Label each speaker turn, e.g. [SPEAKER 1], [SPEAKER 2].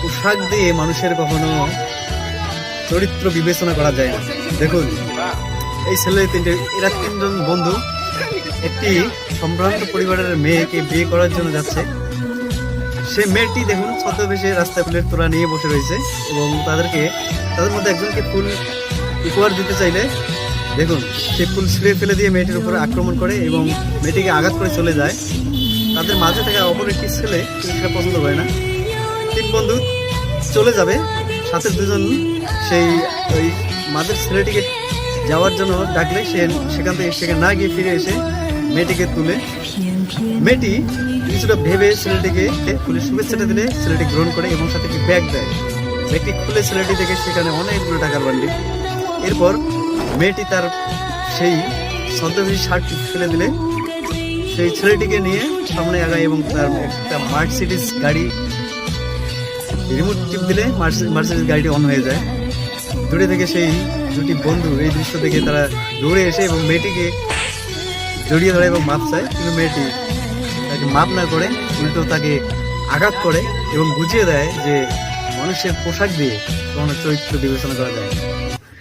[SPEAKER 1] পোশাক দিয়ে মানুষের কখনো চরিত্র বিবেচনা করা যায় না। দেখুন এই ছেলে এরা তিনজন বন্ধু একটি সম্ভ্রান্ত পরিবারের মেয়েকে বিয়ে করার জন্য যাচ্ছে। সে মেয়েটি দেখুন ছদ্মবেশে রাস্তায় ফুলের তোড়া নিয়ে বসে রয়েছে এবং তাদের মধ্যে একজনকে ফুল উপহার দিতে চাইলে দেখুন সে ফুল ছিঁড়ে ফেলে দিয়ে মেয়েটির উপরে আক্রমণ করে এবং মেয়েটিকে আঘাত করে চলে যায়। তাদের মাঝে থাকা অপর একটি ছেলে সেটা পছন্দ করে না। তিন বন্ধু চলে যাবে, সাথে দুজন সেই ওই মাঝের ছেলেটিকে যাওয়ার জন্য ডাকলে সে সেখানে না গিয়ে ফিরে এসে মেয়েটিকে তুলে, মেয়েটি কিছুটা ভেবে ছেলেটিকে ফুলের শুভেচ্ছাটা দিলে ছেলেটি গ্রহণ করে এবং সাথে একটি ব্যাগ দেয়। ব্যাগটি খুলে ছেলেটি থেকে সেখানে অনেকগুলো টাকার বান্ডিল। এরপর মেয়েটি তার সেই ছদ্মবেশী শার্ট ফেলে দিলে সেই ছেলেটিকে নিয়ে সামনে আগায় এবং তার একটা মার্সিডিজ গাড়ি রিমোট টিপ দিলে মার্সিডিজ গাড়িটি অন হয়ে যায়। দূরে থেকে সেই দুটি বন্ধু এই দৃশ্য দেখে তারা দৌড়ে এসে এবং মেয়েটিকে জড়িয়ে ধরে এবং মাপ চায়, কিন্তু মেয়েটি তাকে মাপ না করে উল্টো তাকে আঘাত করে এবং বুঝিয়ে দেয় যে মানুষের পোশাক দিয়ে কখনো চরিত্র বিবেচনা করা যায়।